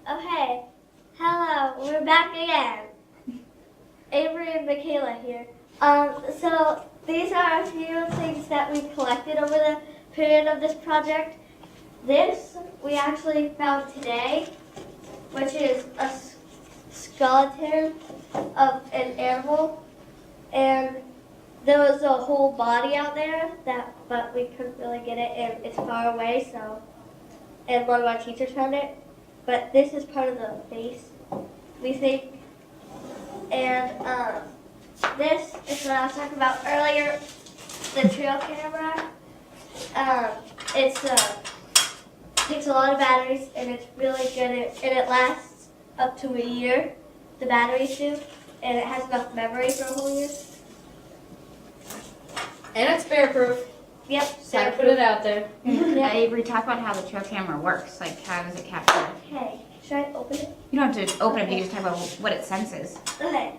Okay, hello, we're back again. Avery and Michaela here. So these are a few things that we collected over the period of this project. This we actually found today, which is a skeleton of an animal, and there was a whole body out there but we couldn't really get it, and it's far away. And one of our teachers found it. But this is part of the face, we think. And this is what I was talking about earlier, the trail camera. It takes a lot of batteries, and it's really good, and it lasts up to a year, the batteries do, and it has enough memory for a whole year. And it's bear proof. Yep. Gotta put it out there. Yep. Avery, talk about how the trail camera works. Like, how does it capture? Okay, should I open it? You don't have to open it, you just talk about what it senses. Okay.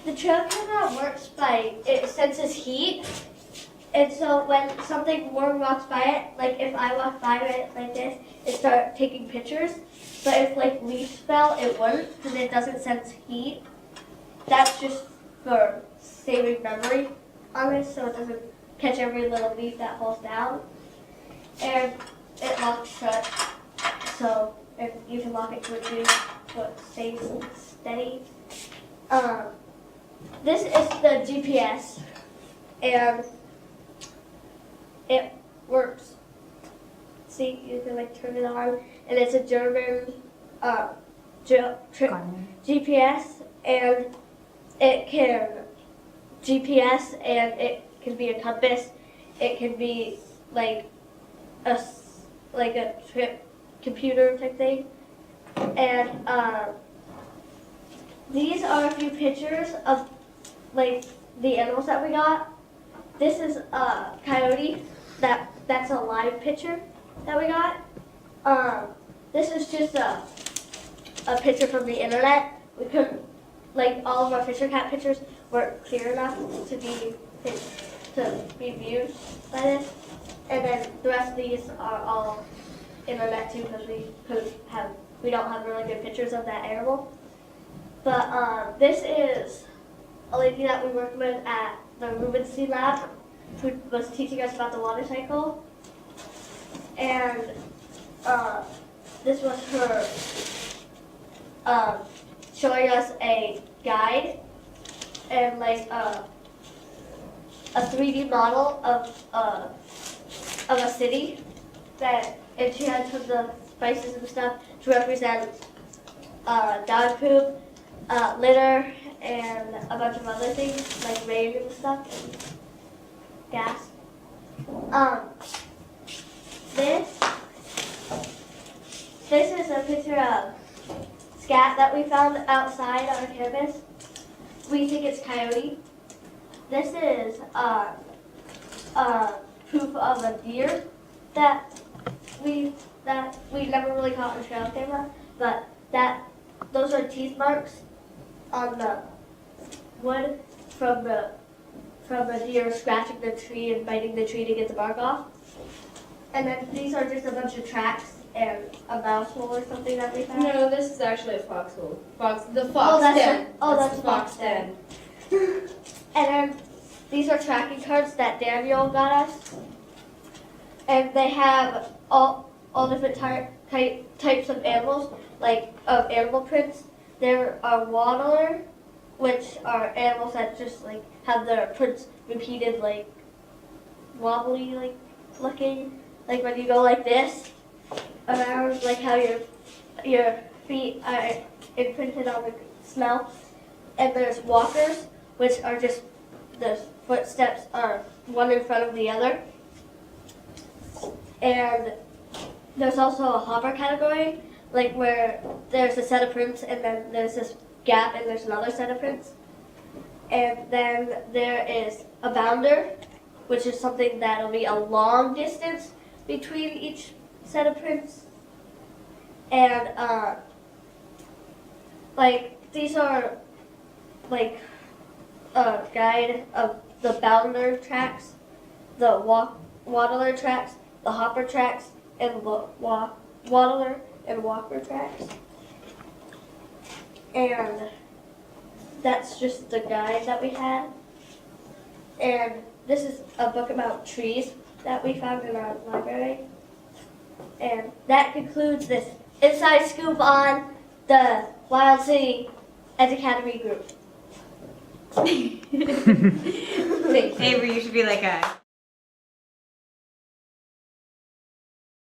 The trail camera works by, it senses heat. And so when something warm walks by it, like if I walk by it like this, it starts taking pictures. But if like leaves fell, it wouldn't because it doesn't sense heat. That's just for saving memory on it, so it doesn't catch every little leaf that falls down. And it locks shut, so if you can lock it to a tree so it stays steady. This is the GPS, and it works. See, you can like turn it on, and it's a German GPS, and it can GPS, and it can be a compass. It can be like a trip computer type thing, and these are a few pictures of like the animals that we got. This is a coyote. That's a live picture that we got. This is just a picture from the internet. We couldn't, like, all of our Fisher Cat pictures weren't clear enough to be viewed by this. And then the rest of these are all internet too, because we don't have really good pictures of that animal. But this is a lady that we worked with at the Rubenstein lab, who was teaching us about the water cycle. And this was her showing us a guide and like a 3D model of a city and she had some of the spices and stuff to represent dog poop, litter, and a bunch of other things like rain and stuff, and gas. This is a picture of scat that we found outside on campus. We think it's coyote. This is proof of a deer that we never really caught on trail camera, but those are teeth marks on the wood from the deer scratching the tree and biting the tree to get the bark off. And then these are just a bunch of tracks and a mouse hole or something that we found. No, this is actually a foxhole. The fox Oh, that's den. that's the the fox den. And then these are tracking cards that Daniel got us. And they have all different types of animals, like of animal prints. There are waddler, which are animals that just like have their prints repeated, like wobbly, like looking, like when you go like this around, like how your feet are imprinted on the smell. And there's walkers, which are just the footsteps are one in front of the other. And there's also a hopper category, like where there's a set of prints and then there's this gap and there's another set of prints. And then there is a bounder, which is something that'll be a long distance between each set of prints. And like these are like a guide of the bounder tracks, the waddler tracks, the hopper tracks, and the waddler and walker tracks. And that's just the guide that we had. And this is a book about trees that we found in our library. And that concludes this inside scoop on the Wild City Ed Academy group. Avery, you should be like a